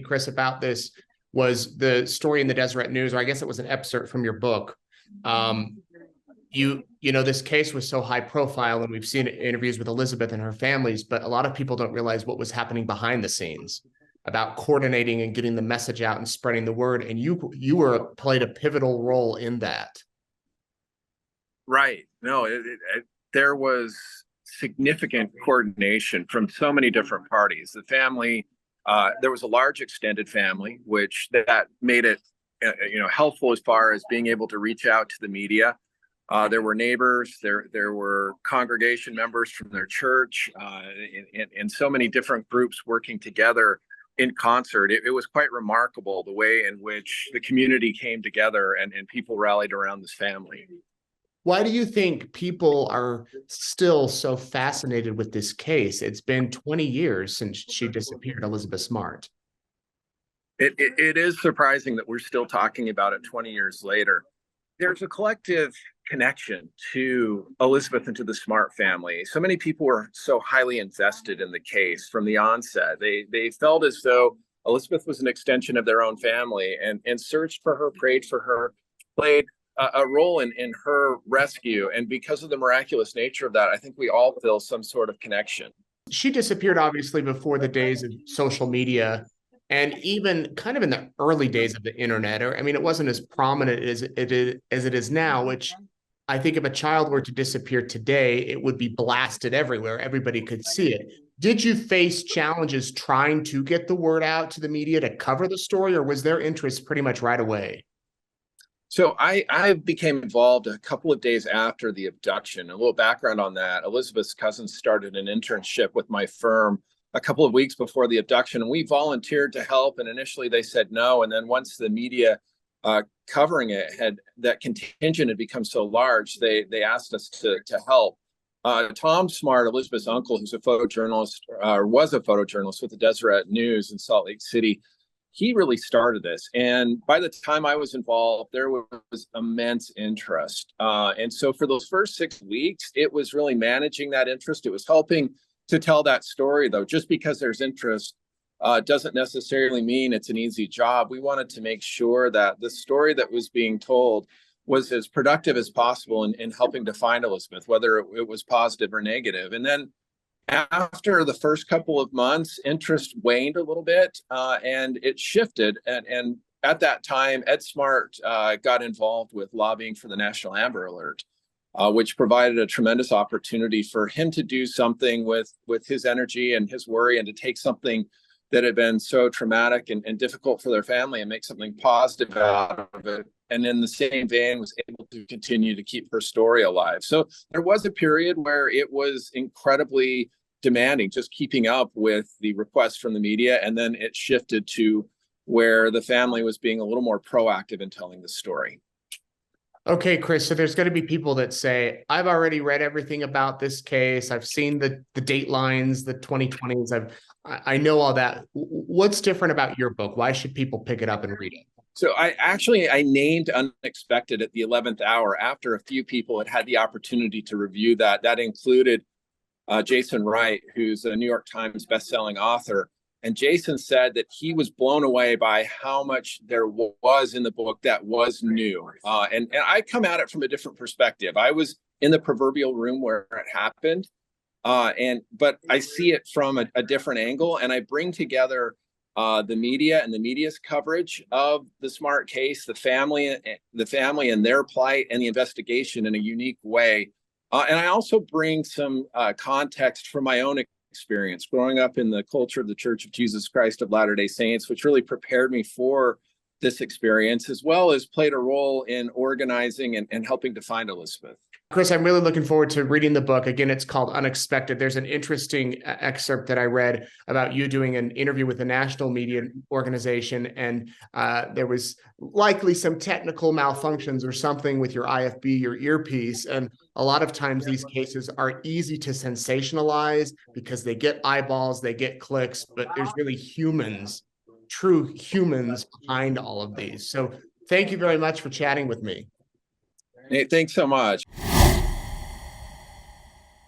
Chris, about this was the story in the Deseret News, or I guess it was an excerpt from your book. This case was so high profile, and we've seen interviews with Elizabeth and her families, but a lot of people don't realize what was happening behind the scenes about coordinating and getting the message out and spreading the word. And you played a pivotal role in that. Right. No, there was significant coordination from so many different parties. The family, there was a large extended family, which that made it, helpful as far as being able to reach out to the media. There were neighbors, there were congregation members from their church, and so many different groups working together in concert. It was quite remarkable the way in which the community came together and people rallied around this family. Why do you think people are still so fascinated with this case? It's been 20 years since she disappeared, Elizabeth Smart. It is surprising that we're still talking about it 20 years later. There's a collective connection to Elizabeth and to the Smart family. So many people were so highly invested in the case from the onset. They felt as though Elizabeth was an extension of their own family and searched for her, prayed for her, played a role in her rescue. And because of the miraculous nature of that, I think we all feel some sort of connection. She disappeared, obviously, before the days of social media, and even kind of in the early days of the internet. I mean, it wasn't as prominent as it is now, which I think if a child were to disappear today, it would be blasted everywhere. Everybody could see it. Did you face challenges trying to get the word out to the media to cover the story, or was their interest pretty much right away? So I became involved a couple of days after the abduction. A little background on that. Elizabeth's cousin started an internship with my firm a couple of weeks before the abduction, and we volunteered to help. And initially they said no. And then once the media covering it that contingent had become so large, they asked us to help. Tom Smart, Elizabeth's uncle, who's a photojournalist, was a photojournalist with the Deseret News in Salt Lake City, he really started this. And by the time I was involved, there was immense interest. And so for those first 6 weeks, it was really managing that interest. It was helping to tell that story, though. Just because there's interest doesn't necessarily mean it's an easy job. We wanted to make sure that the story that was being told was as productive as possible in helping to find Elizabeth, whether it was positive or negative. And then after the first couple of months, interest waned a little bit and it shifted. And at that time, Ed Smart got involved with lobbying for the National Amber Alert, which provided a tremendous opportunity for him to do something with his energy and his worry, and to take something that had been so traumatic and difficult for their family and make something positive out of it. And in the same vein, was able to continue to keep her story alive. So there was a period where it was incredibly demanding, just keeping up with the requests from the media. And then it shifted to where the family was being a little more proactive in telling the story. Okay, Chris, so there's going to be people that say, I've already read everything about this case. I've seen the date lines, the 2020s. I know all that. What's different about your book? Why should people pick it up and read it? So I named Unexpected at the 11th hour after a few people had the opportunity to review that. That included Jason Wright, who's a New York Times bestselling author. And Jason said that he was blown away by how much there was in the book that was new. And I come at it from a different perspective. I was in the proverbial room where it happened, but I see it from a different angle, and I bring together the media and the media's coverage of the Smart case, the family and their plight, and the investigation in a unique way. And I also bring some context from my own experience growing up in the culture of the Church of Jesus Christ of Latter-day Saints, which really prepared me for this experience, as well as played a role in organizing and helping to find Elizabeth. Chris, I'm really looking forward to reading the book. Again, it's called Unexpected. There's an interesting excerpt that I read about you doing an interview with a national media organization, and there was likely some technical malfunctions or something with your IFB, your earpiece. And a lot of times these cases are easy to sensationalize because they get eyeballs, they get clicks, but there's really humans, true humans behind all of these. So thank you very much for chatting with me. Hey, thanks so much.